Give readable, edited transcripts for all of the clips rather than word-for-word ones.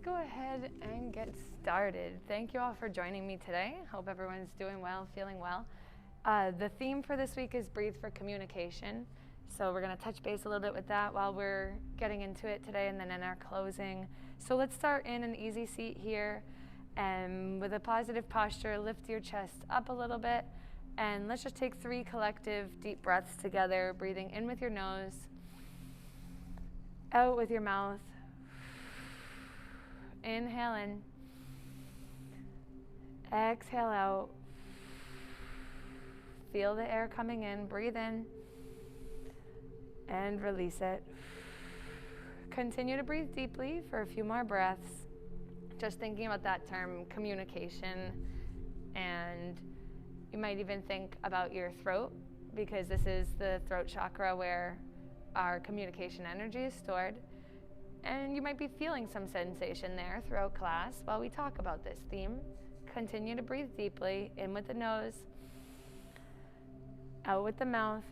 let's go ahead and get started. Thank you all for joining me today. Hope everyone's doing well, feeling well. The theme for this week is Breathe for Communication. So we're going to touch base a little bit with that while we're getting into it today and then in our closing. So let's start in an easy seat here, and with a positive posture, lift your chest up a little bit, and let's just take 3 collective deep breaths together, breathing in with your nose, out with your mouth. Inhale in, exhale out. Feel the air coming in, breathe in, and release it. Continue to breathe deeply for a few more breaths. Just thinking about that term, communication, and you might even think about your throat, because this is the throat chakra where our communication energy is stored. And you might be feeling some sensation there throughout class while we talk about this theme. Continue to breathe deeply, in with the nose, out with the mouth.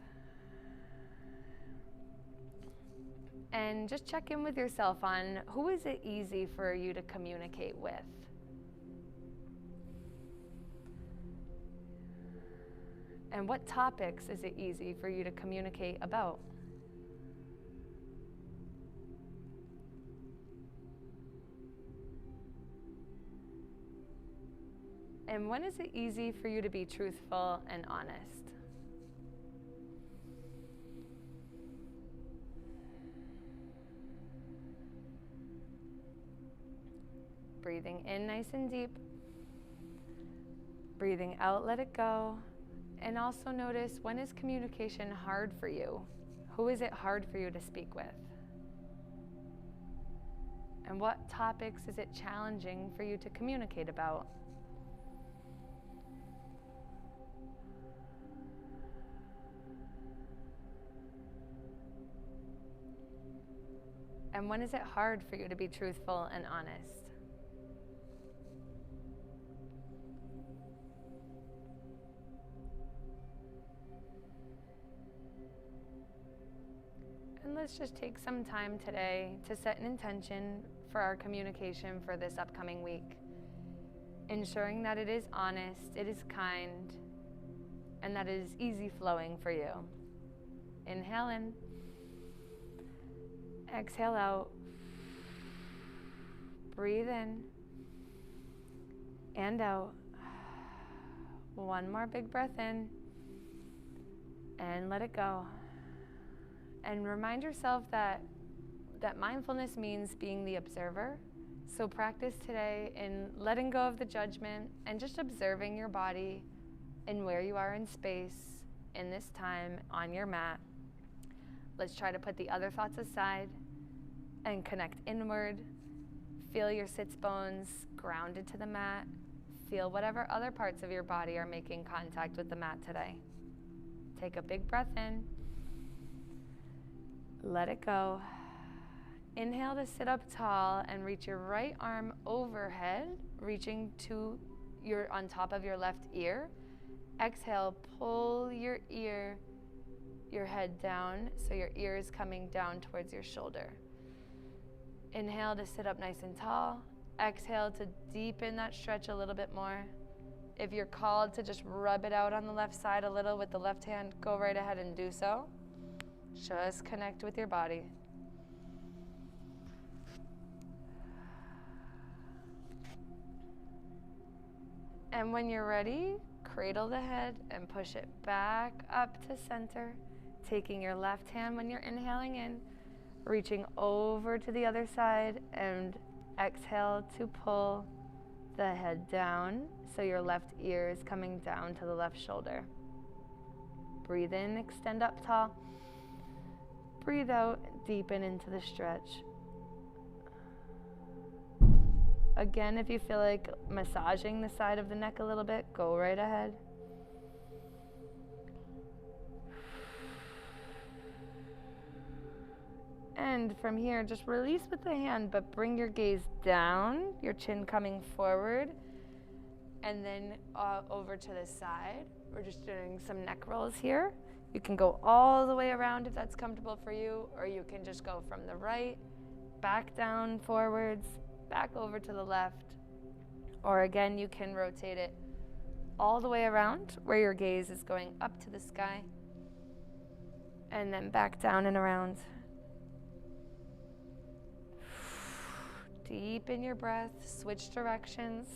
And just check in with yourself on who is it easy for you to communicate with. And what topics is it easy for you to communicate about? And when is it easy for you to be truthful and honest? Breathing in nice and deep. Breathing out, let it go. And also notice, when is communication hard for you? Who is it hard for you to speak with? And what topics is it challenging for you to communicate about? And when is it hard for you to be truthful and honest? And let's just take some time today to set an intention for our communication for this upcoming week, ensuring that it is honest, it is kind, and that it is easy flowing for you. Inhale in. Exhale out. Breathe in and out. One more big breath in and let it go. And remind yourself that mindfulness means being the observer. So practice today in letting go of the judgment and just observing your body and where you are in space in this time on your mat. Let's try to put the other thoughts aside and connect inward. Feel your sits bones grounded to the mat. Feel whatever other parts of your body are making contact with the mat today. Take a big breath in. Let it go. Inhale to sit up tall and reach your right arm overhead, reaching to on top of your left ear. Exhale, pull your head down so your ear is coming down towards your shoulder. Inhale to sit up nice and tall. Exhale to deepen that stretch a little bit more. If you're called to just rub it out on the left side a little with the left hand, go right ahead and do so. Just connect with your body. And when you're ready, cradle the head and push it back up to center, taking your left hand when you're inhaling in, reaching over to the other side, and exhale to pull the head down so your left ear is coming down to the left shoulder. Breathe in, extend up tall. Breathe out, deepen into the stretch. Again, if you feel like massaging the side of the neck a little bit, go right ahead. And from here, just release with the hand, but bring your gaze down, your chin coming forward, and then over to the side. We're just doing some neck rolls here. You can go all the way around if that's comfortable for you, or you can just go from the right, back down, forwards, back over to the left. Or again, you can rotate it all the way around where your gaze is going up to the sky. And then back down and around. Deepen your breath, switch directions.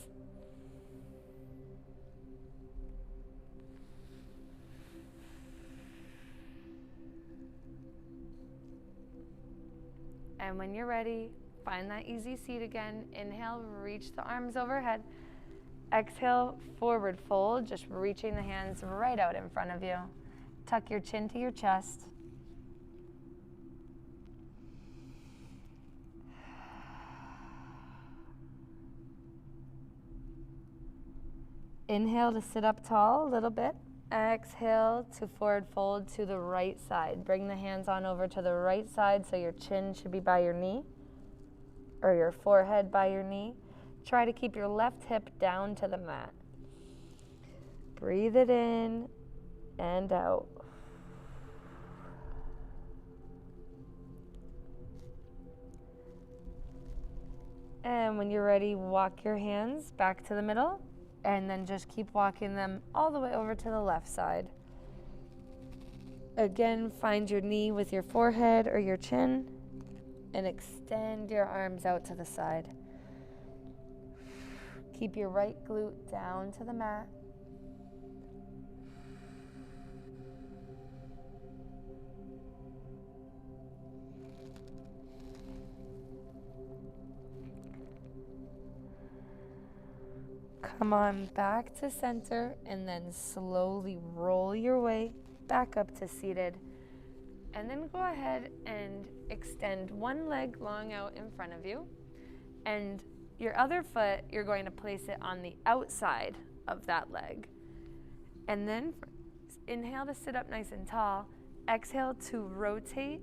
And when you're ready, find that easy seat again. Inhale, reach the arms overhead. Exhale, forward fold, just reaching the hands right out in front of you. Tuck your chin to your chest. Inhale to sit up tall a little bit. Exhale to forward fold to the right side. Bring the hands on over to the right side so your chin should be by your knee or your forehead by your knee. Try to keep your left hip down to the mat. Breathe it in and out. And when you're ready, walk your hands back to the middle. And then just keep walking them all the way over to the left side. Again, find your knee with your forehead or your chin and extend your arms out to the side. Keep your right glute down to the mat. Come on back to center and then slowly roll your way back up to seated. And then go ahead and extend one leg long out in front of you. And your other foot, you're going to place it on the outside of that leg. And then inhale to sit up nice and tall. Exhale to rotate.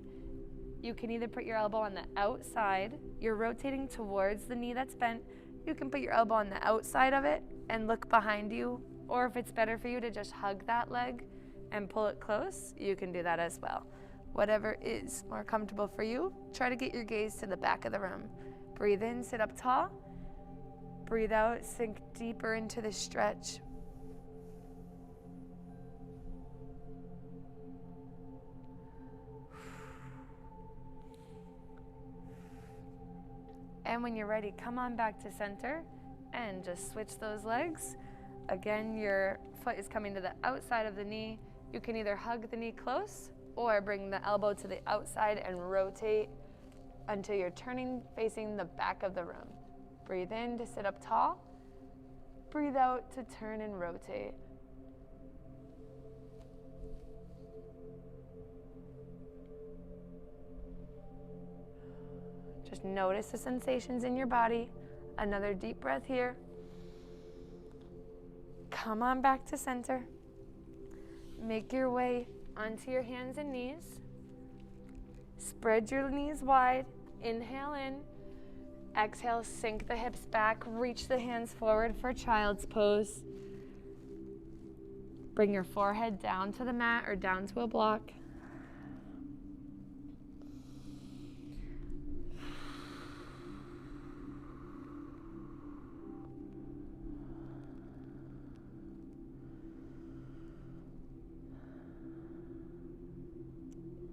You can either put your elbow on the outside. You're rotating towards the knee that's bent. You can put your elbow on the outside of it and look behind you. Or if it's better for you to just hug that leg and pull it close, you can do that as well. Whatever is more comfortable for you, try to get your gaze to the back of the room. Breathe in, sit up tall. Breathe out, sink deeper into the stretch. And when you're ready, come on back to center and just switch those legs. Again, your foot is coming to the outside of the knee. You can either hug the knee close or bring the elbow to the outside and rotate until you're turning facing the back of the room. Breathe in to sit up tall. Breathe out to turn and rotate. Just notice the sensations in your body. Another deep breath here. Come on back to center. Make your way onto your hands and knees. Spread your knees wide. Inhale in. Exhale, sink the hips back. Reach the hands forward for child's pose. Bring your forehead down to the mat or down to a block.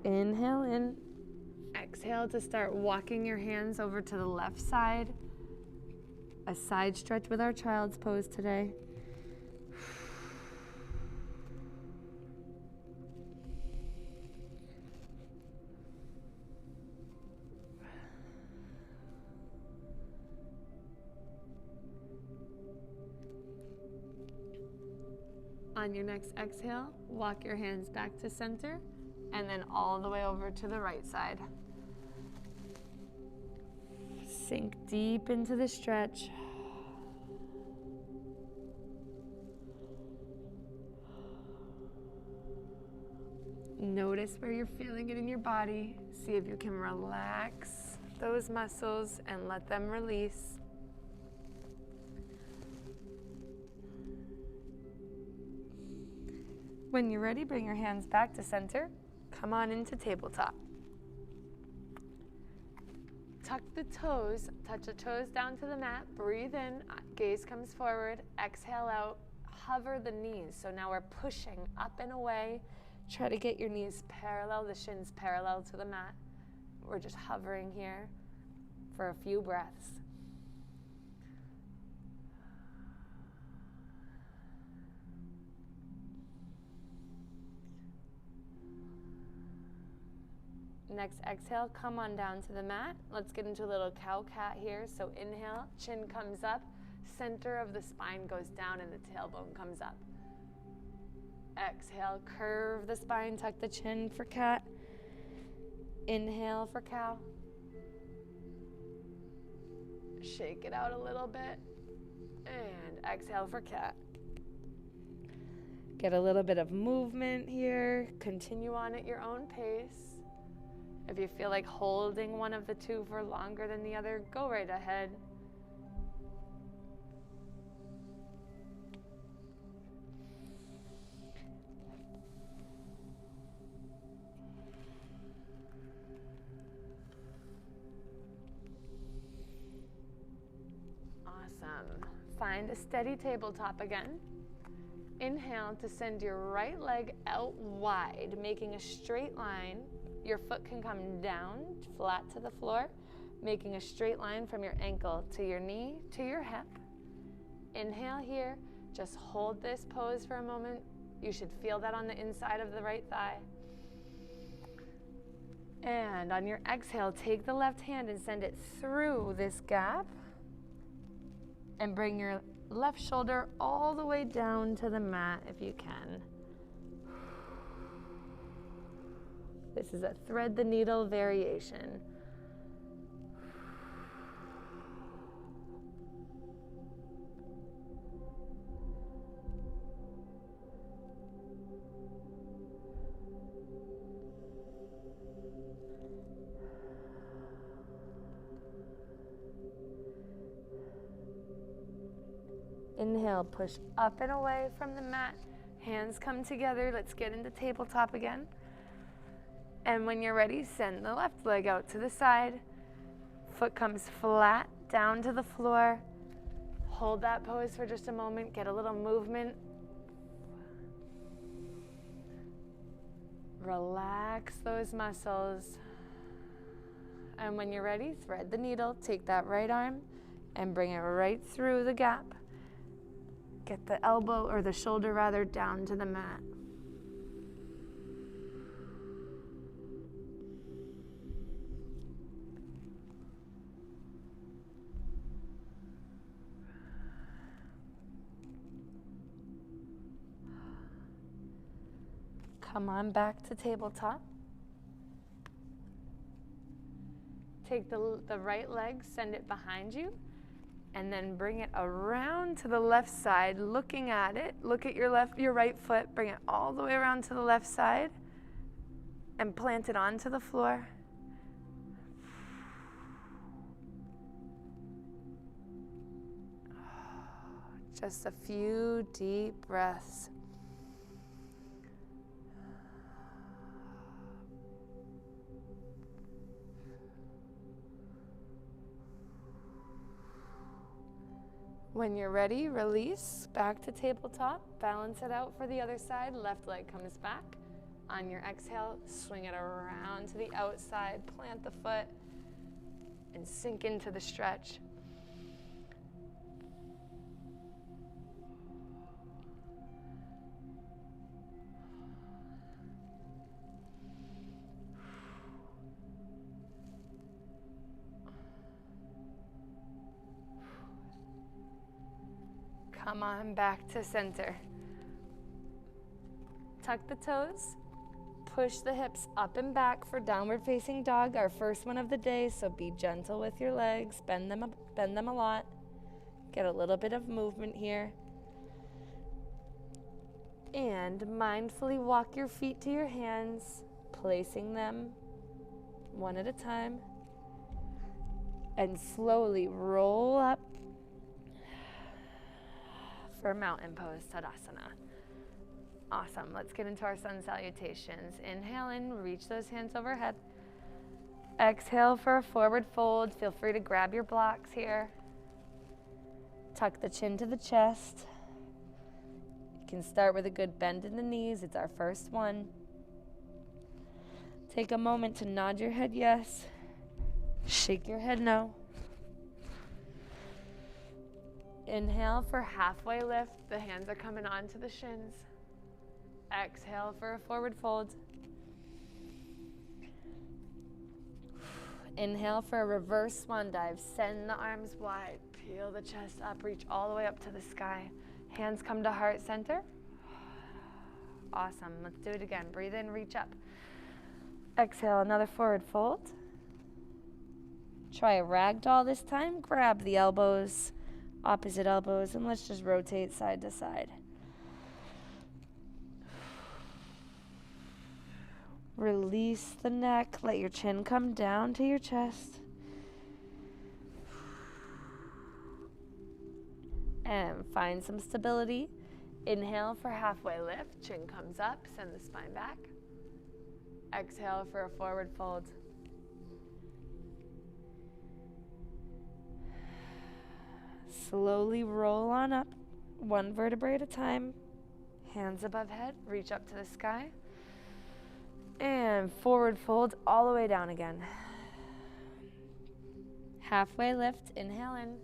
Inhale in. Exhale to start walking your hands over to the left side. A side stretch with our child's pose today. On your next exhale, walk your hands back to center and then all the way over to the right side. Sink deep into the stretch. Notice where you're feeling it in your body. See if you can relax those muscles and let them release. When you're ready, bring your hands back to center. Come on into tabletop. tuck the toes, touch the toes down to the mat, breathe in, gaze comes forward, exhale out, hover the knees. So now we're pushing up and away. Try to get your knees parallel, the shins parallel to the mat. We're just hovering here for a few breaths. Next exhale, come on down to the mat. Let's get into a little cow-cat here. So inhale, chin comes up, center of the spine goes down and the tailbone comes up. Exhale, curve the spine, tuck the chin for cat. Inhale for cow. Shake it out a little bit. And exhale for cat. Get a little bit of movement here. Continue on at your own pace. If you feel like holding one of the two for longer than the other, go right ahead. Awesome. Find a steady tabletop again. Inhale to send your right leg out wide, making a straight line. Your foot can come down flat to the floor, making a straight line from your ankle to your knee to your hip. Inhale here. Just hold this pose for a moment. You should feel that on the inside of the right thigh. And on your exhale, take the left hand and send it through this gap. And bring your left shoulder all the way down to the mat if you can. This is a thread the needle variation. Inhale, push up and away from the mat. Hands come together. Let's get into tabletop again. And when you're ready, send the left leg out to the side. Foot comes flat down to the floor. Hold that pose for just a moment. Get a little movement. Relax those muscles. And when you're ready, thread the needle. Take that right arm and bring it right through the gap. Get the elbow, or the shoulder rather, down to the mat. Come on back to tabletop. Take the right leg, send it behind you, and then bring it around to the left side, looking at it. Look at your right foot, bring it all the way around to the left side, and plant it onto the floor. Just a few deep breaths. When you're ready, release back to tabletop. Balance it out for the other side. Left leg comes back. On your exhale, swing it around to the outside. Plant the foot and sink into the stretch. Come on back to center. Tuck the toes. Push the hips up and back for downward facing dog, our first one of the day, so be gentle with your legs. Bend them a lot. Get a little bit of movement here. And mindfully walk your feet to your hands, placing them one at a time. And slowly roll up for mountain pose, Tadasana. Awesome. Let's get into our sun salutations. Inhale in, reach those hands overhead. Exhale for a forward fold. Feel free to grab your blocks here. Tuck the chin to the chest. You can start with a good bend in the knees. It's our first one. Take a moment to nod your head yes. Shake your head no. Inhale for halfway lift. The hands are coming onto the shins. Exhale for a forward fold. Inhale for a reverse swan dive. Send the arms wide. Peel the chest up. Reach all the way up to the sky. Hands come to heart center. Awesome. Let's do it again. Breathe in, reach up. Exhale, another forward fold. Try a ragdoll this time. Grab the elbows, opposite elbows, and let's just rotate side to side. Release the neck. Let your chin come down to your chest. And find some stability. Inhale for halfway lift. Chin comes up. Send the spine back. Exhale for a forward fold. Slowly roll on up, one vertebrae at a time. Hands above head. Reach up to the sky. And forward fold all the way down again. Halfway lift. Inhale in.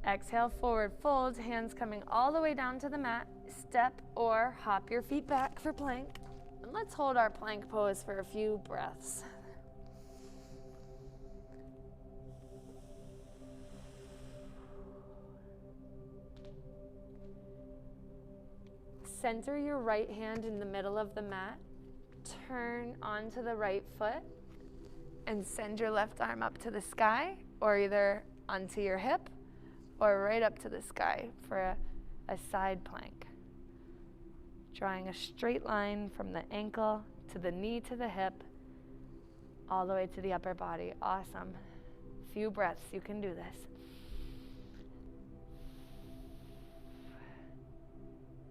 Exhale, forward fold, hands coming all the way down to the mat. Step or hop your feet back for plank. And let's hold our plank pose for a few breaths. Center your right hand in the middle of the mat. Turn onto the right foot and send your left arm up to the sky, or either onto your hip or right up to the sky for a side plank. Drawing a straight line from the ankle to the knee to the hip, all the way to the upper body. Awesome. Few breaths, you can do this.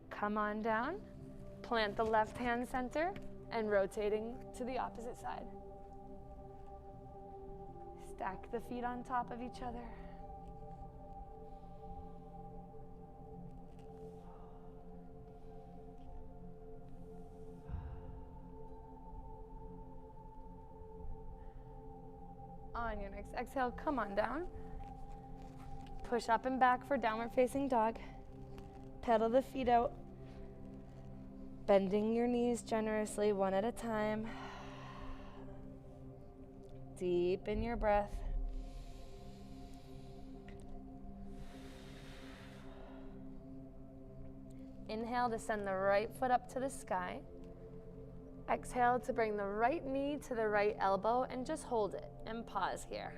Come on down, plant the left hand center, and rotating to the opposite side. Stack the feet on top of each other. On your next exhale, come on down. Push up and back for downward facing dog. Pedal the feet out. Bending your knees generously, one at a time. Deepen your breath. Inhale to send the right foot up to the sky. Exhale to bring the right knee to the right elbow and just hold it and pause here.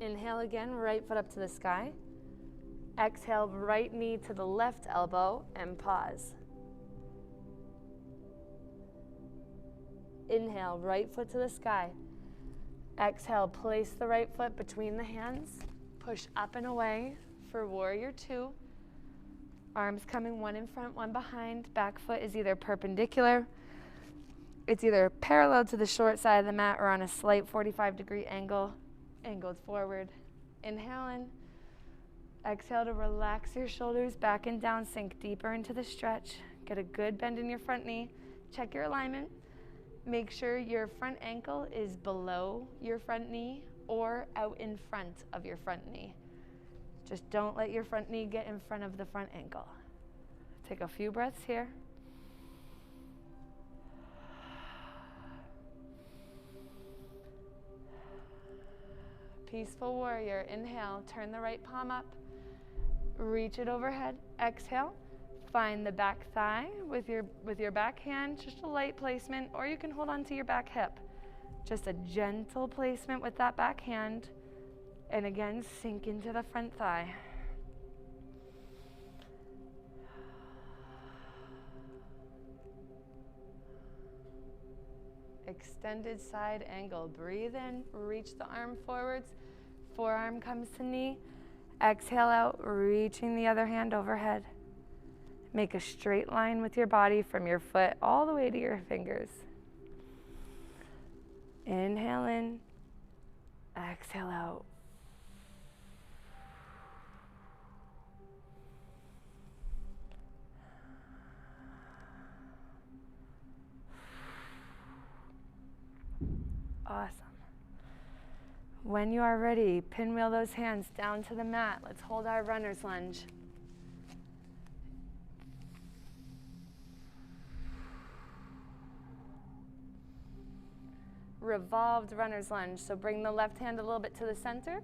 Inhale again, right foot up to the sky. Exhale, right knee to the left elbow and pause. Inhale, right foot to the sky. Exhale, place the right foot between the hands. Push up and away for warrior two. Arms coming one in front, one behind. Back foot is either perpendicular. It's either parallel to the short side of the mat or on a slight 45-degree angle, angled forward. Inhale in. Exhale to relax your shoulders back and down. Sink deeper into the stretch. Get a good bend in your front knee. Check your alignment. Make sure your front ankle is below your front knee or out in front of your front knee. Just don't let your front knee get in front of the front ankle. Take a few breaths here. Peaceful warrior. Inhale, turn the right palm up. Reach it overhead. Exhale. Find the back thigh with your back hand, just a light placement, or you can hold on to your back hip. Just a gentle placement with that back hand. And again, sink into the front thigh. Extended side angle. Breathe in, reach the arm forwards. Forearm comes to knee. Exhale out, reaching the other hand overhead. Make a straight line with your body from your foot all the way to your fingers. Inhale in, exhale out. Awesome. When you are ready, pinwheel those hands down to the mat. Let's hold our runner's lunge. Revolved runner's lunge. So bring the left hand a little bit to the center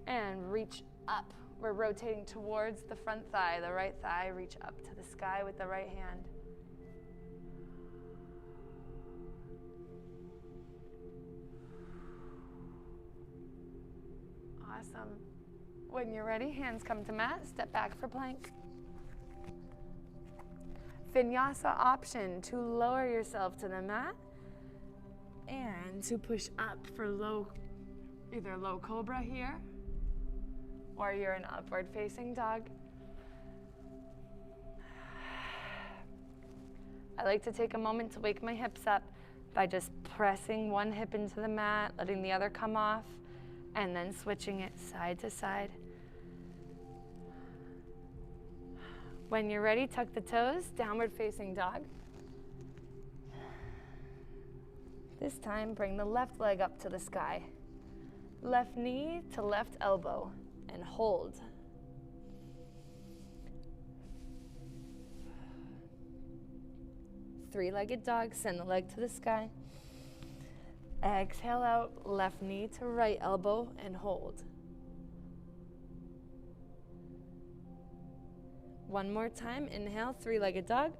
and reach up. We're rotating towards the front thigh. The right thigh, reach up to the sky with the right hand. Awesome. When you're ready, hands come to mat, step back for plank. Vinyasa option to lower yourself to the mat and to push up for either low cobra here or you're in upward facing dog. I like to take a moment to wake my hips up by just pressing one hip into the mat, letting the other come off, and then switching it side to side. When you're ready, tuck the toes, downward facing dog. This time, bring the left leg up to the sky. Left knee to left elbow, and hold. Three-legged dog, send the leg to the sky. Exhale out, left knee to right elbow, and hold. One more time, inhale, three-legged dog.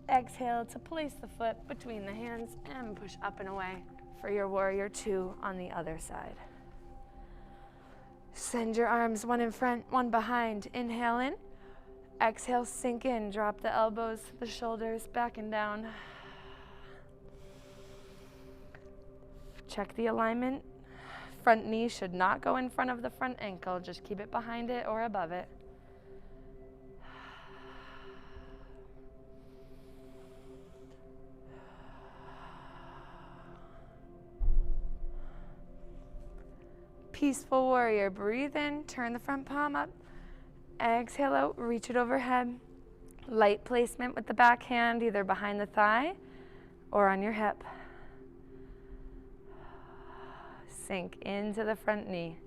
Exhale to place the foot between the hands and push up and away for your warrior two on the other side. Send your arms one in front, one behind. Inhale in. Exhale, sink in. Drop the elbows, the shoulders back and down. Check the alignment. Front knee should not go in front of the front ankle. Just keep it behind it or above it. Peaceful warrior. Breathe in, turn the front palm up. Exhale out, reach it overhead. Light placement with the back hand, either behind the thigh or on your hip. Sink into the front knee.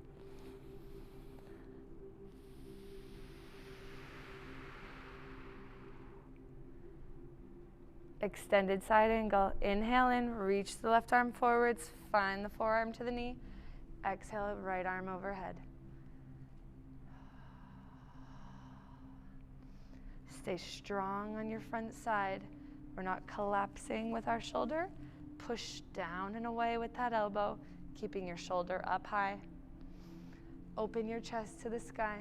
Extended side angle. Inhale in, reach the left arm forwards, find the forearm to the knee. Exhale, right arm overhead. Stay strong on your front side. We're not collapsing with our shoulder. Push down and away with that elbow, keeping your shoulder up high. Open your chest to the sky.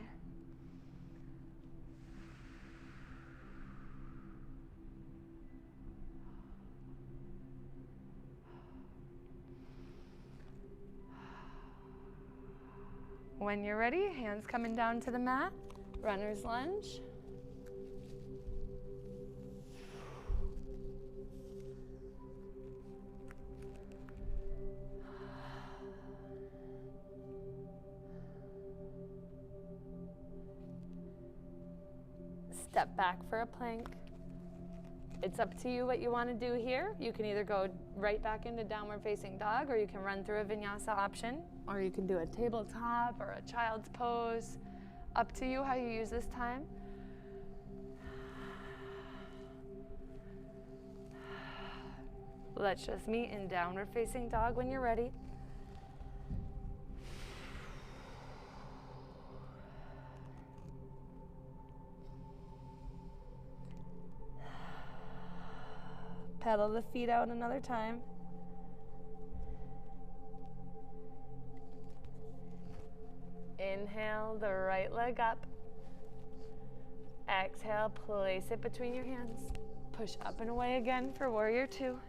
When you're ready, hands coming down to the mat, runner's lunge. Step back for a plank. It's up to you what you want to do here. You can either go right back into downward facing dog, or you can run through a vinyasa option, or you can do a tabletop or a child's pose. Up to you how you use this time. Let's just meet in downward facing dog when you're ready. Pedal the feet out another time. Inhale the right leg up. Exhale, place it between your hands. Push up and away again for warrior two.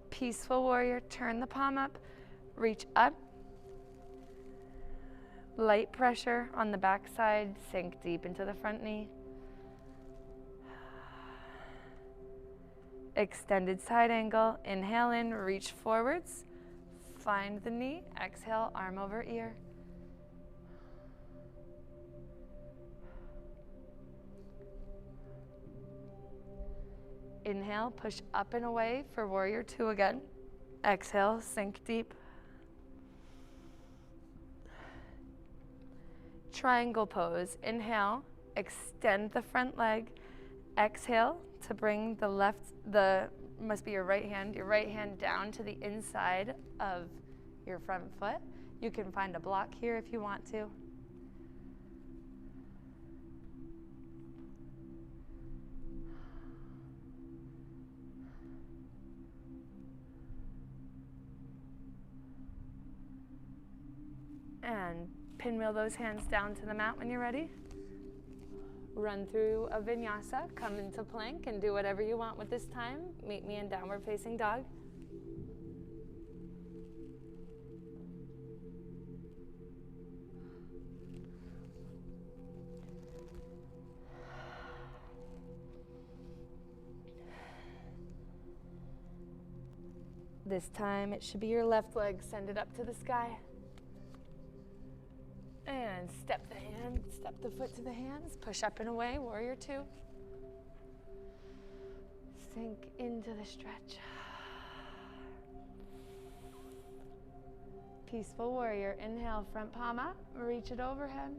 Peaceful warrior, turn the palm up, reach up. Light pressure on the back side, sink deep into the front knee. Extended side angle, inhale in, reach forwards, find the knee, exhale, arm over ear. Inhale, push up and away for warrior two again. Exhale, sink deep. Triangle pose. Inhale, extend the front leg. Exhale to bring must be your right hand down to the inside of your front foot. You can find a block here if you want to. And pinwheel those hands down to the mat when you're ready. Run through a vinyasa, come into plank, and do whatever you want with this time. Meet me in downward facing dog. This time it should be your left leg, send it up to the sky. And step the foot to the hands, push up and away, warrior two. Sink into the stretch. Peaceful warrior, inhale, front palm up, reach it overhead.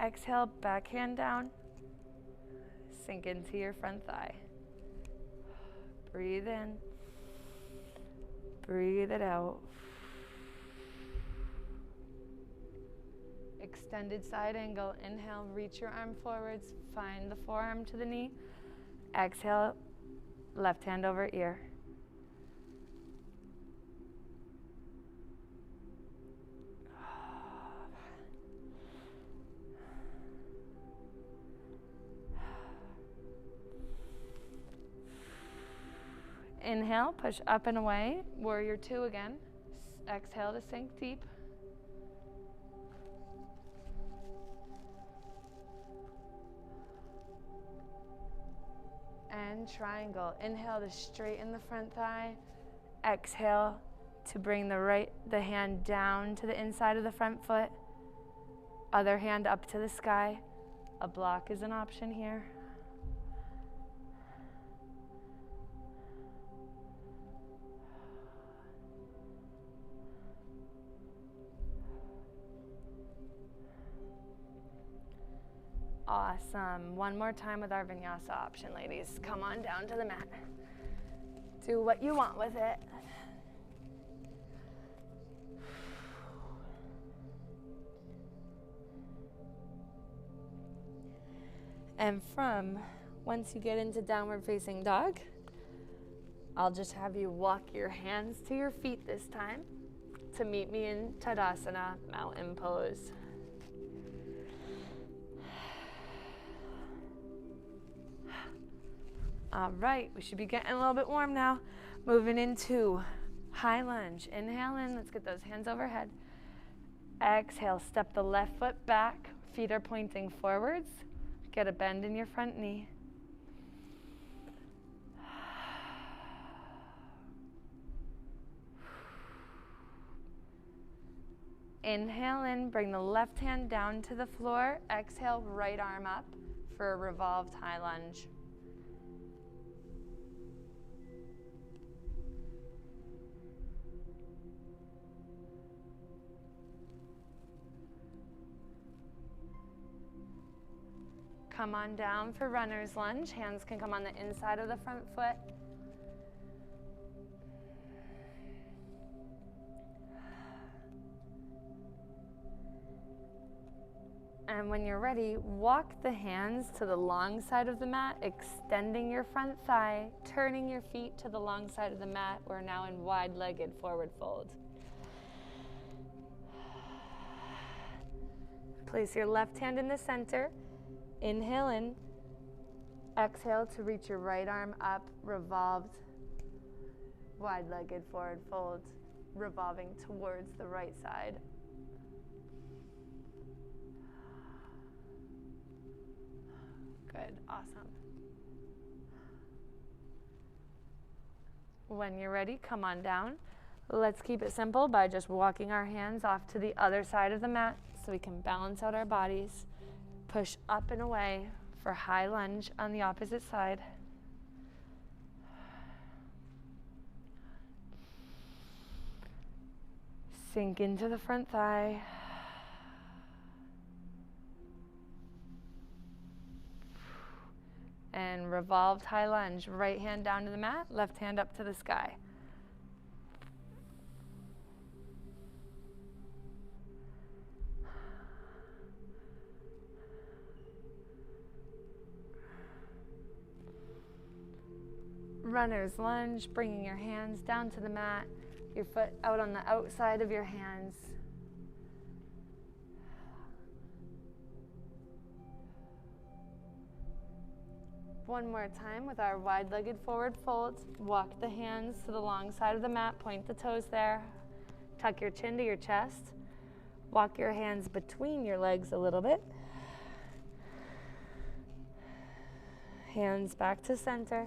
Exhale, back hand down. Sink into your front thigh. Breathe in. Breathe it out. Extended side angle. Inhale, reach your arm forwards. Find the forearm to the knee. Exhale, left hand over ear. Inhale, push up and away. Warrior two again. Exhale to sink deep. And triangle. Inhale to straighten the front thigh. Exhale to bring the hand down to the inside of the front foot. Other hand up to the sky. A block is an option here. Awesome. One more time with our vinyasa option, ladies. Come on down to the mat. Do what you want with it. And once you get into downward facing dog, I'll just have you walk your hands to your feet this time to meet me in Tadasana, mountain pose. All right, we should be getting a little bit warm now. Moving into high lunge. Inhale in, let's get those hands overhead. Exhale, step the left foot back. Feet are pointing forwards. Get a bend in your front knee. Inhale in, bring the left hand down to the floor. Exhale, right arm up for a revolved high lunge. Come on down for runner's lunge. Hands can come on the inside of the front foot. And when you're ready, walk the hands to the long side of the mat, extending your front thigh, turning your feet to the long side of the mat. We're now in wide-legged forward fold. Place your left hand in the center. Inhale in. Exhale to reach your right arm up, revolved, wide-legged forward fold, revolving towards the right side. Good, awesome. When you're ready, come on down. Let's keep it simple by just walking our hands off to the other side of the mat so we can balance out our bodies. Push up and away for high lunge on the opposite side. Sink into the front thigh. And revolved high lunge. Right hand down to the mat, left hand up to the sky. Runner's lunge, bringing your hands down to the mat, your foot out on the outside of your hands. One more time with our wide-legged forward fold. Walk the hands to the long side of the mat, point the toes there. Tuck your chin to your chest. Walk your hands between your legs a little bit. Hands back to center.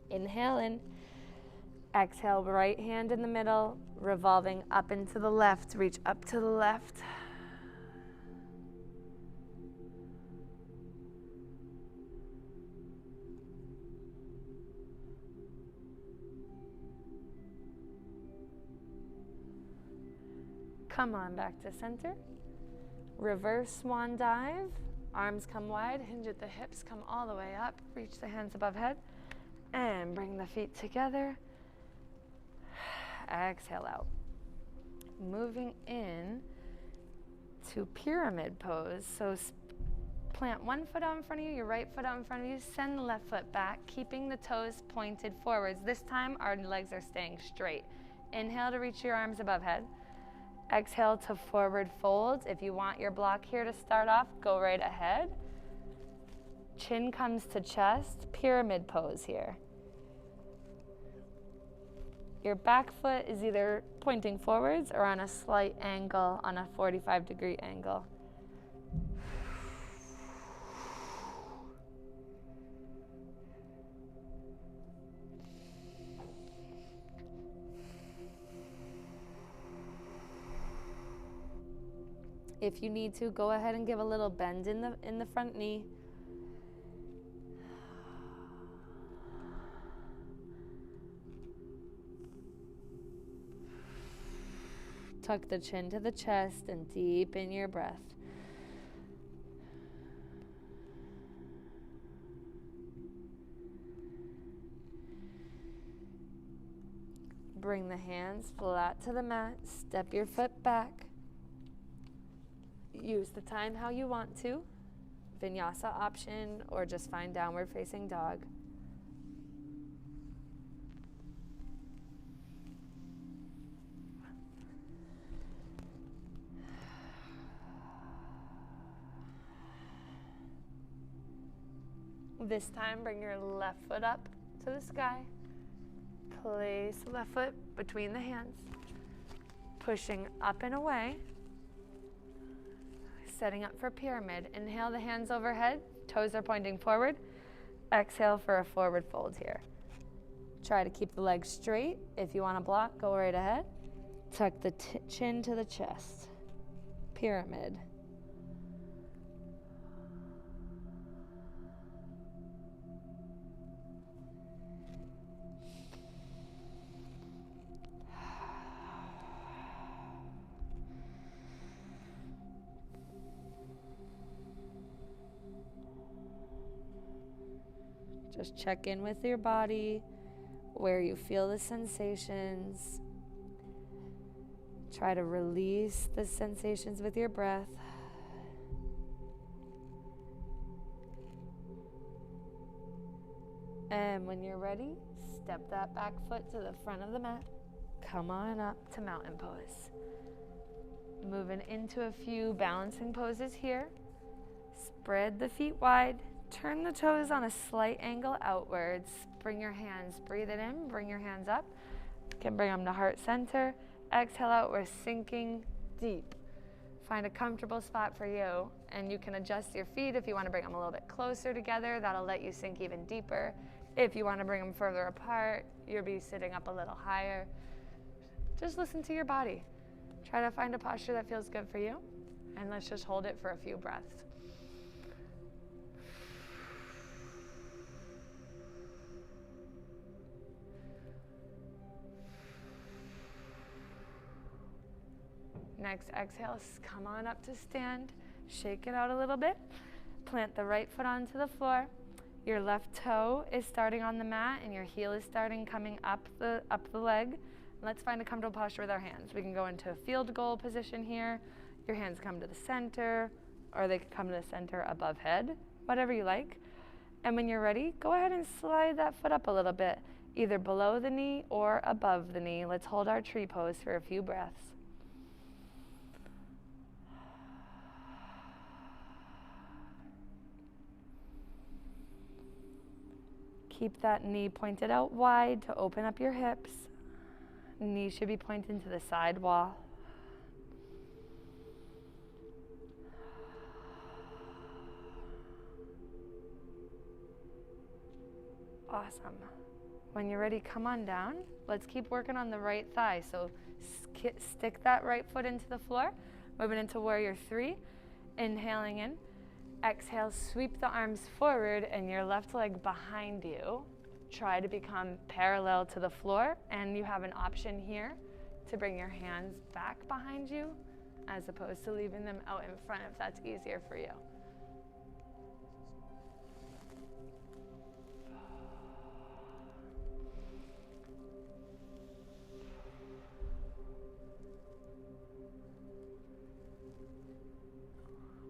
Inhale in. Exhale, right hand in the middle, revolving up and to the left. Reach up to the left. Come on back to center. Reverse swan dive. Arms come wide, hinge at the hips, come all the way up. Reach the hands above head. And bring the feet together. Exhale out. Moving in to pyramid pose. So plant one foot out in front of you, your right foot out in front of you. Send the left foot back, keeping the toes pointed forwards. This time, our legs are staying straight. Inhale to reach your arms above head. Exhale to forward fold. If you want your block here to start off, go right ahead. Chin comes to chest, pyramid pose here. Your back foot is either pointing forwards or on a slight angle, on a 45-degree angle. If you need to, go ahead and give a little bend in the front knee. Tuck the chin to the chest and deepen your breath. Bring the hands flat to the mat. Step your foot back. Use the time how you want to. Vinyasa option, or just find downward facing dog. This time, bring your left foot up to the sky. Place the left foot between the hands. Pushing up and away. Setting up for pyramid. Inhale the hands overhead. Toes are pointing forward. Exhale for a forward fold here. Try to keep the legs straight. If you want to block, go right ahead. Tuck the chin to the chest. Pyramid. Just check in with your body, where you feel the sensations. Try to release the sensations with your breath. And when you're ready, step that back foot to the front of the mat. Come on up to mountain pose. Moving into a few balancing poses here. Spread the feet wide. Turn the toes on a slight angle outwards. Bring your hands, breathe it in, bring your hands up. You can bring them to heart center. Exhale out, we're sinking deep. Find a comfortable spot for you, and you can adjust your feet if you want to bring them a little bit closer together. That'll let you sink even deeper. If you want to bring them further apart, you'll be sitting up a little higher. Just listen to your body. Try to find a posture that feels good for you, and let's just hold it for a few breaths. Next exhale, come on up to stand. Shake it out a little bit. Plant the right foot onto the floor. Your left toe is starting on the mat and your heel is starting coming up the leg. Let's find a comfortable posture with our hands. We can go into a field goal position here. Your hands come to the center, or they can come to the center above head, whatever you like. And when you're ready, go ahead and slide that foot up a little bit, either below the knee or above the knee. Let's hold our tree pose for a few breaths. Keep that knee pointed out wide to open up your hips. Knee should be pointing to the side wall. Awesome. When you're ready, come on down. Let's keep working on the right thigh. So stick that right foot into the floor. Moving into warrior 3. Inhaling in. Exhale, sweep the arms forward and your left leg behind you. Try to become parallel to the floor, and you have an option here to bring your hands back behind you as opposed to leaving them out in front if that's easier for you.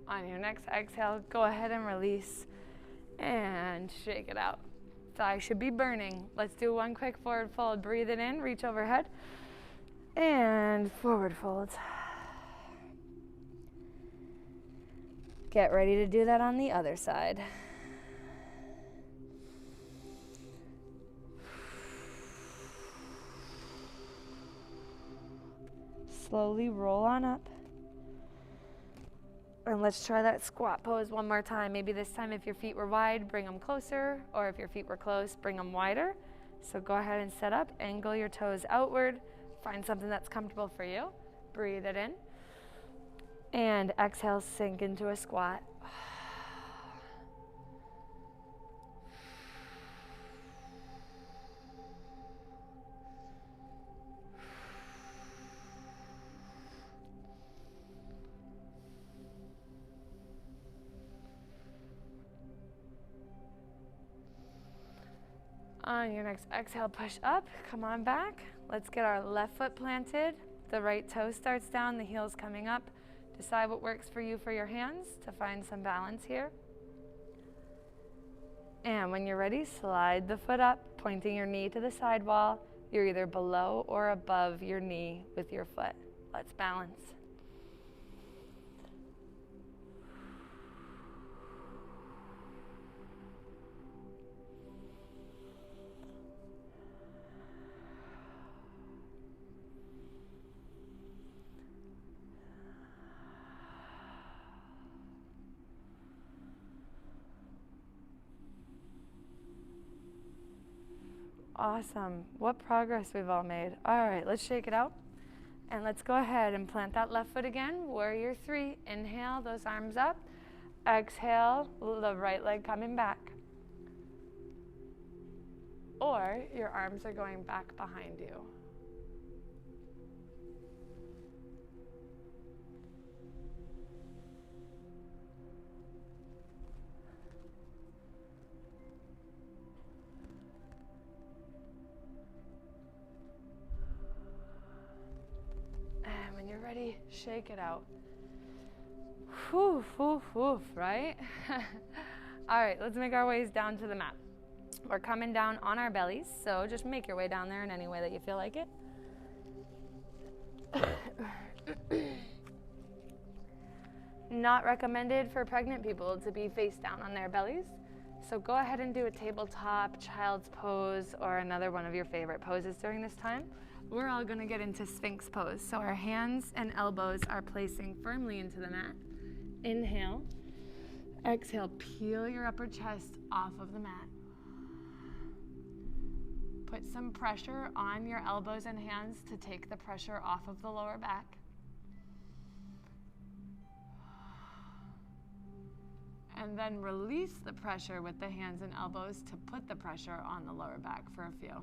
On your next exhale, go ahead and release and shake it out. Thigh should be burning. Let's do one quick forward fold. Breathe it in, reach overhead, and forward fold. Get ready to do that on the other side. Slowly roll on up. And let's try that squat pose one more time. Maybe this time if your feet were wide, bring them closer, or if your feet were close, bring them wider. So go ahead and set up, angle your toes outward, find something that's comfortable for you. Breathe it in. And exhale, sink into a squat. On your next exhale, push up, come on back. Let's get our left foot planted. The right toe starts down, the heel's coming up. Decide what works for you for your hands to find some balance here. And when you're ready, slide the foot up, pointing your knee to the side wall. You're either below or above your knee with your foot. Let's balance. Awesome. What progress we've all made. All right, let's shake it out. And let's go ahead and plant that left foot again. Warrior 3. Inhale, those arms up. Exhale, the right leg coming back. Or your arms are going back behind you. When you're ready, shake it out. Whew, whew, whew, right? All right, let's make our ways down to the mat. We're coming down on our bellies, so just make your way down there in any way that you feel like it. Not recommended for pregnant people to be face down on their bellies, so go ahead and do a tabletop, child's pose, or another one of your favorite poses during this time. we're all gonna get into Sphinx pose. So our hands and elbows are placing firmly into the mat. Inhale. Exhale, peel your upper chest off of the mat. Put some pressure on your elbows and hands to take the pressure off of the lower back. And then release the pressure with the hands and elbows to put the pressure on the lower back for a few.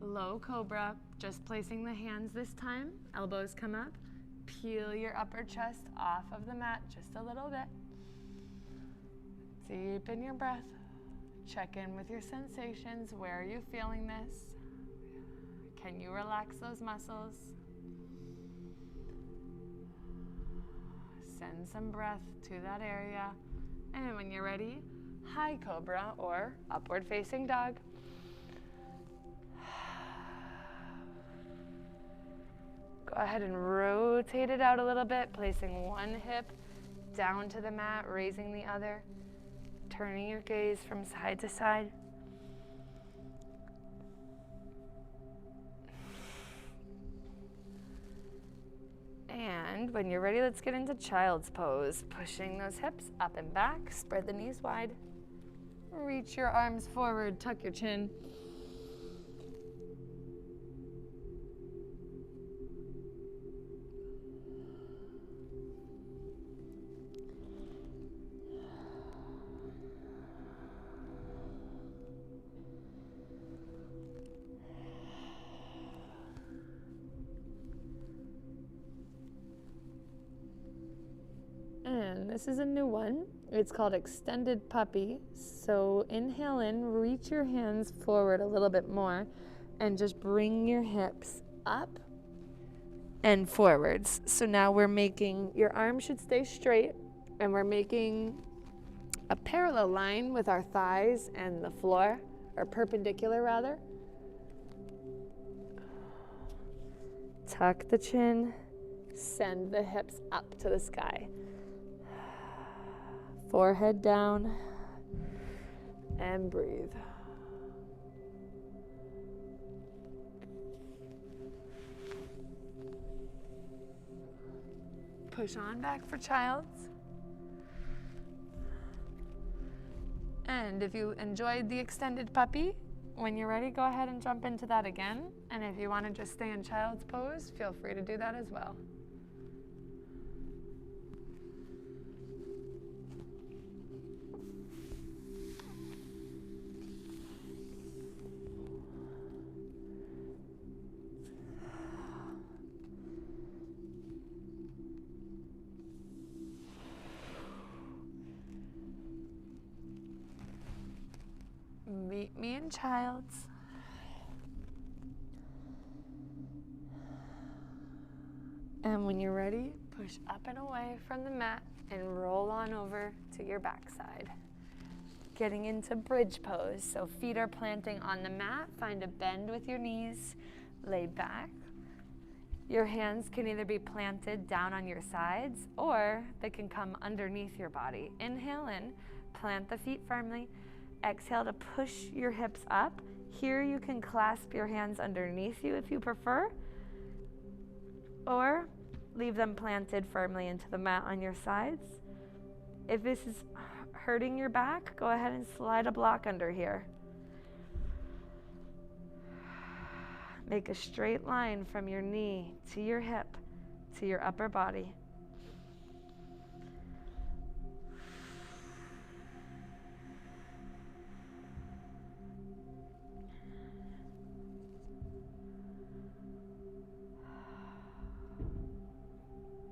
Low cobra, just placing the hands this time. Elbows come up. Peel your upper chest off of the mat just a little bit. Deepen your breath. Check in with your sensations. Where are you feeling this? Can you relax those muscles? Send some breath to that area. And when you're ready, high cobra or upward facing dog. Go ahead and rotate it out a little bit, placing one hip down to the mat, raising the other, turning your gaze from side to side. And when you're ready, let's get into child's pose. Pushing those hips up and back, spread the knees wide. Reach your arms forward, tuck your chin. And this is a new one. It's called Extended Puppy. So inhale in, reach your hands forward a little bit more, and just bring your hips up and forwards. So now we're making, your arms should stay straight, and we're making a parallel line with our thighs and the floor, or perpendicular rather. Tuck the chin, send the hips up to the sky. Forehead down, and breathe. Push on back for child's. And if you enjoyed the extended puppy, when you're ready, go ahead and jump into that again. And if you want to just stay in child's pose, feel free to do that as well. Meet me in child's. And when you're ready, push up and away from the mat and roll on over to your backside. Getting into bridge pose. So feet are planting on the mat. Find a bend with your knees. Lay back. Your hands can either be planted down on your sides or they can come underneath your body. Inhale in, plant the feet firmly. Exhale to push your hips up. Here you can clasp your hands underneath you if you prefer, or leave them planted firmly into the mat on your sides. If this is hurting your back, go ahead and slide a block under here. Make a straight line from your knee to your hip to your upper body.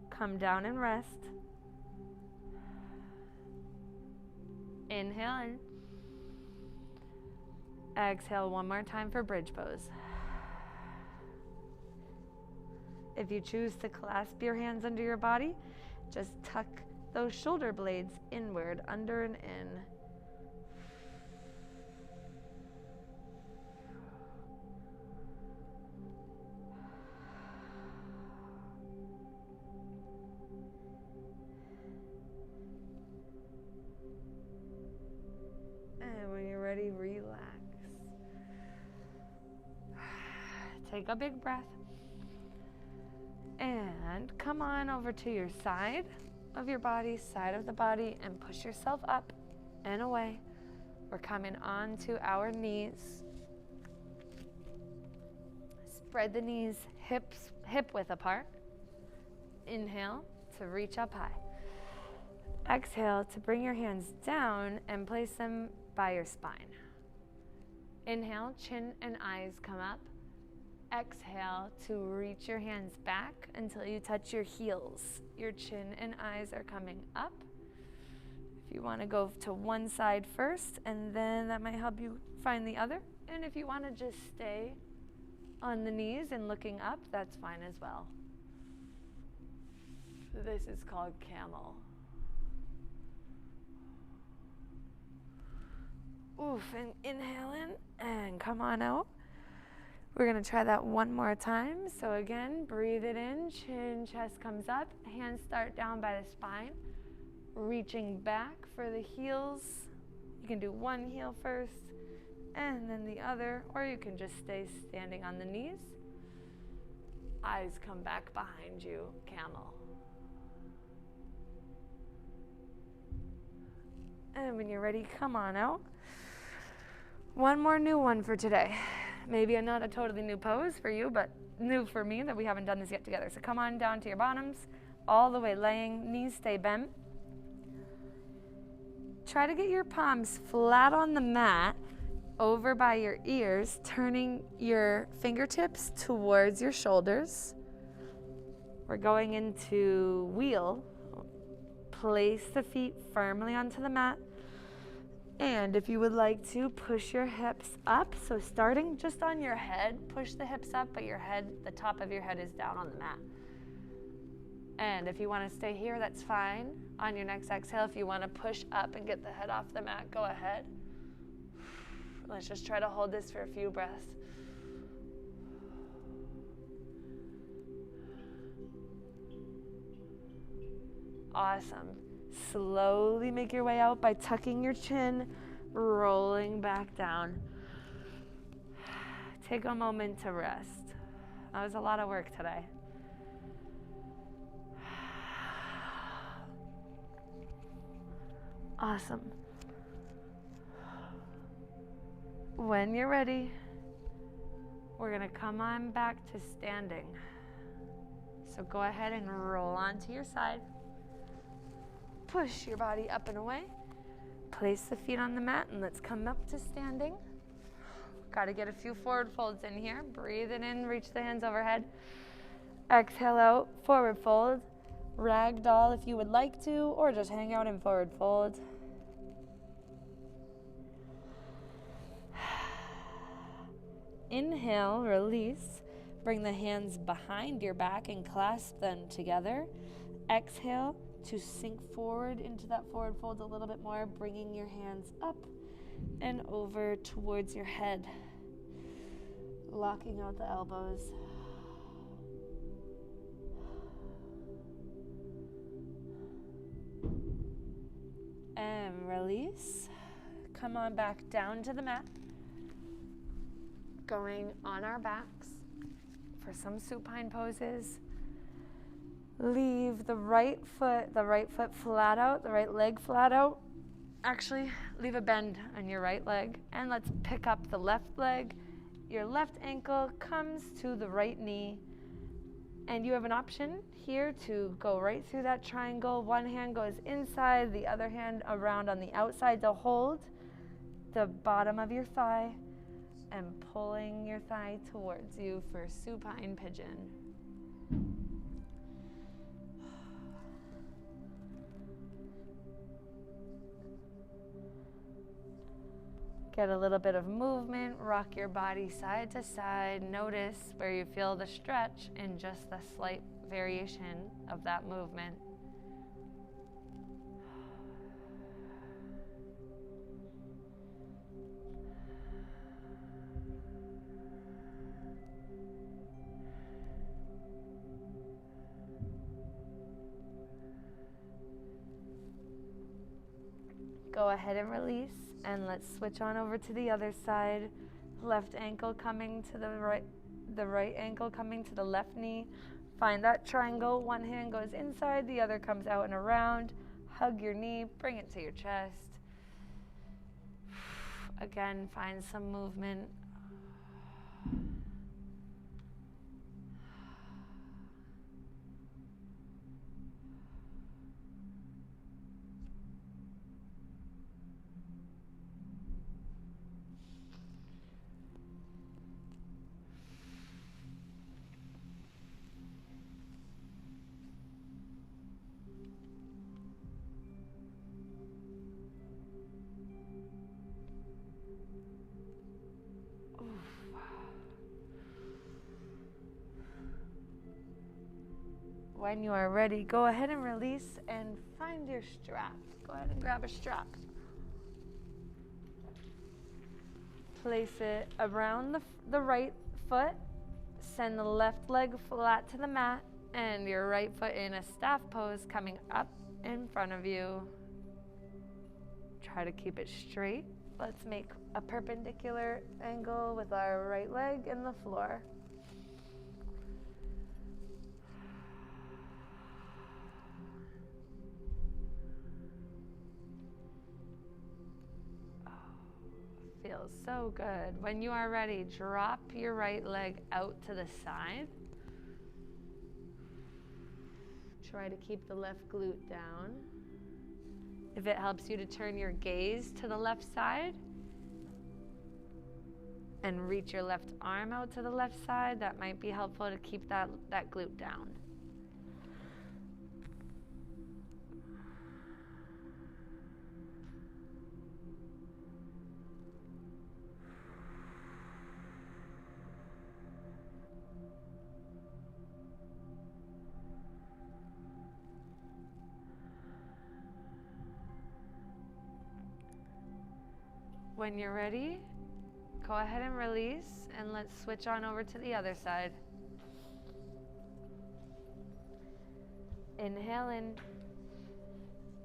Come down and rest. Inhale in. Exhale one more time for bridge pose. If you choose to clasp your hands under your body, just tuck those shoulder blades inward, under and in. take a big breath. And come on over to your side of your body, side of the body, and push yourself up and away. We're coming onto our knees. Spread the knees hip width apart. Inhale to reach up high. Exhale to bring your hands down and place them by your spine. Inhale, chin and eyes come up. Exhale to reach your hands back until you touch your heels. Your chin and eyes are coming up. If you want to go to one side first, and then that might help you find the other. And if you want to just stay on the knees and looking up, that's fine as well. This is called camel. Oof, and inhale in and come on out. We're going to try that one more time. So again, breathe it in, chin, chest comes up, hands start down by the spine, reaching back for the heels. You can do one heel first and then the other, or you can just stay standing on the knees. Eyes come back behind you, camel. And when you're ready, come on out. One more new one for today. Maybe not a totally new pose for you, but new for me that we haven't done this yet together. So come on down to your bottoms, all the way laying, knees stay bent. Try to get your palms flat on the mat, over by your ears, turning your fingertips towards your shoulders. We're going into wheel. Place the feet firmly onto the mat. And if you would like to, push your hips up. So starting just on your head, push the hips up, but your head, the top of your head is down on the mat. And if you want to stay here, that's fine. On your next exhale, if you want to push up and get the head off the mat, go ahead. Let's just try to hold this for a few breaths. Awesome. Slowly make your way out by tucking your chin, rolling back down. Take a moment to rest. That was a lot of work today. Awesome. When you're ready, we're going to come on back to standing. So go ahead and roll onto your side. Push your body up and away. Place the feet on the mat and let's come up to standing. Got to get a few forward folds in here. Breathe it in, reach the hands overhead. Exhale out, forward fold. Ragdoll if you would like to, or just hang out in forward fold. Inhale, release. Bring the hands behind your back and clasp them together. Exhale to sink forward into that forward fold a little bit more, bringing your hands up and over towards your head. Locking out the elbows. And release. Come on back down to the mat. Going on our backs for some supine poses. Leave the right foot flat out, the right leg flat out. Actually, leave a bend on your right leg. And let's pick up the left leg. Your left ankle comes to the right knee. And you have an option here to go right through that triangle. One hand goes inside, the other hand around on the outside to hold the bottom of your thigh and pulling your thigh towards you for supine pigeon. Get a little bit of movement, rock your body side to side. Notice where you feel the stretch in just the slight variation of that movement. Go ahead and release, and let's switch on over to the other side. Left ankle coming to the right ankle coming to the left knee. Find that triangle. One hand goes inside, the other comes out and around. Hug your knee, bring it to your chest. Again, find some movement. When you are ready, go ahead and release and find your strap. Go ahead and grab a strap. Place it around the right foot. Send the left leg flat to the mat and your right foot in a staff pose coming up in front of you. Try to keep it straight. Let's make a perpendicular angle with our right leg in the floor. Feels so good. When you are ready, drop your right leg out to the side. Try to keep the left glute down. If it helps you to turn your gaze to the left side and reach your left arm out to the left side, that might be helpful to keep that glute down. When you're ready, go ahead and release, and let's switch on over to the other side. Inhale in.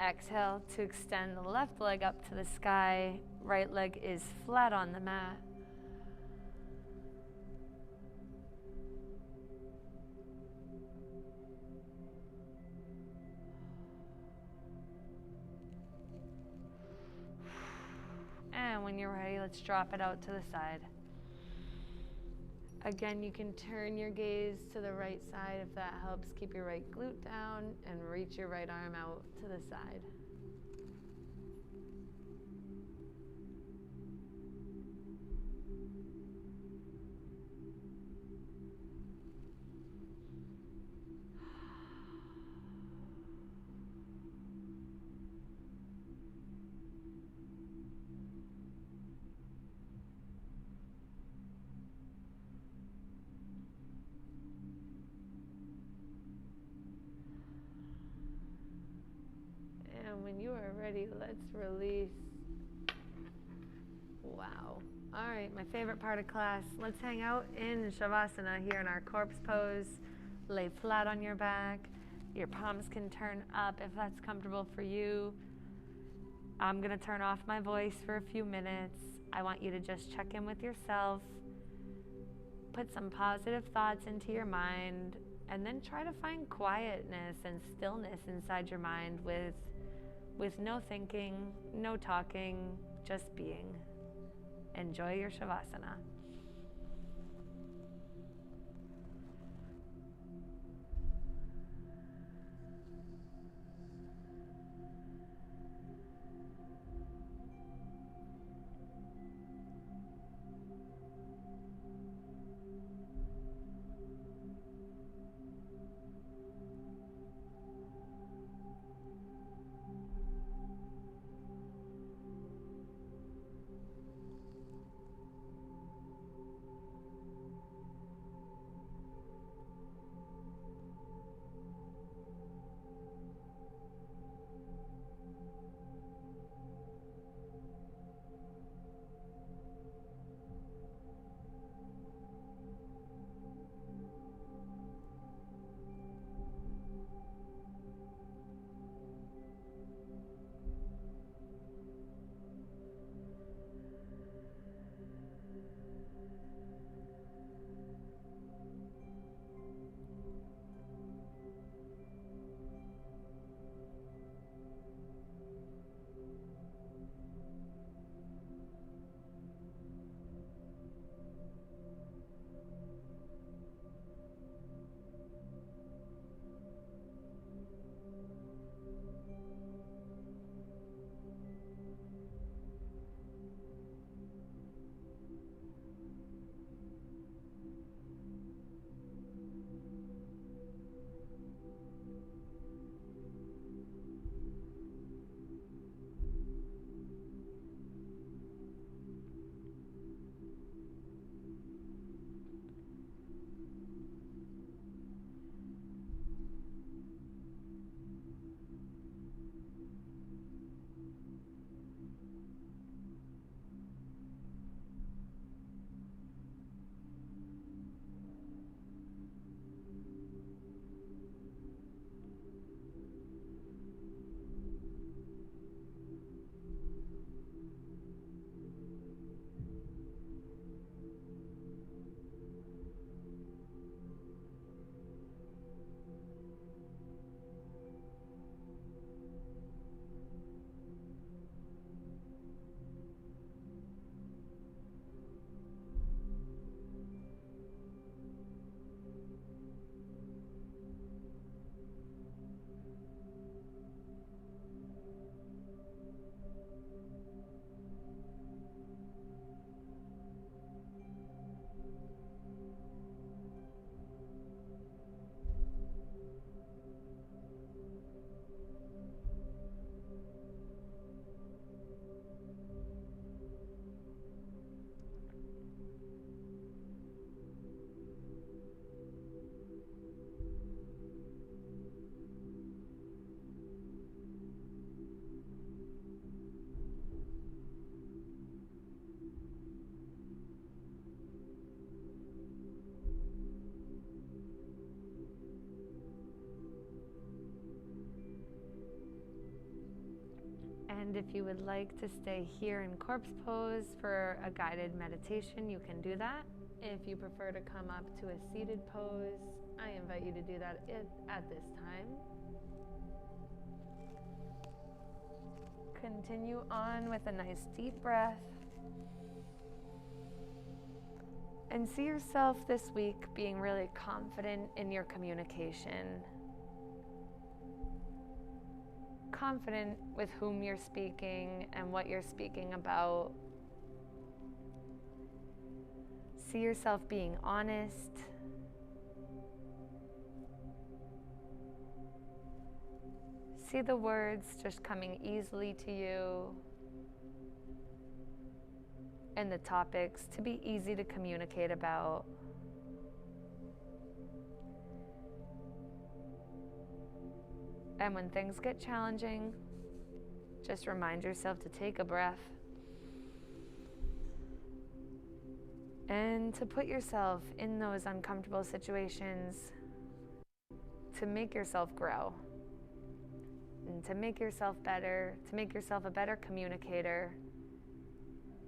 Exhale to extend the left leg up to the sky. Right leg is flat on the mat. And when you're ready, let's drop it out to the side. Again, you can turn your gaze to the right side if that helps. Keep your right glute down and reach your right arm out to the side. When you are ready, let's release. Wow. All right, my favorite part of class. Let's hang out in Shavasana here in our corpse pose. Lay flat on your back. Your palms can turn up if that's comfortable for you. I'm going to turn off my voice for a few minutes. I want you to just check in with yourself. Put some positive thoughts into your mind, and then try to find quietness and stillness inside your mind with no thinking, no talking, just being. Enjoy your Shavasana. And if you would like to stay here in corpse pose for a guided meditation, you can do that. If you prefer to come up to a seated pose, I invite you to do that at this time. Continue on with a nice deep breath. And see yourself this week being really confident in your communication. Confident with whom you're speaking and what you're speaking about. See yourself being honest. See the words just coming easily to you, and the topics to be easy to communicate about. And when things get challenging, just remind yourself to take a breath and to put yourself in those uncomfortable situations to make yourself grow and to make yourself better, to make yourself a better communicator,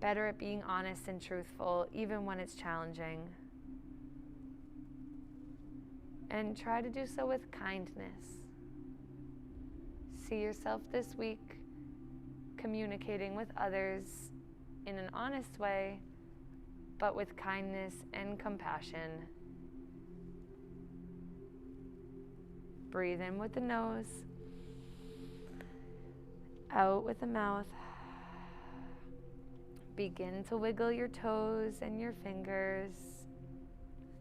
better at being honest and truthful, even when it's challenging. And try to do so with kindness. See yourself this week communicating with others in an honest way, but with kindness and compassion. Breathe in with the nose, out with the mouth. Begin to wiggle your toes and your fingers.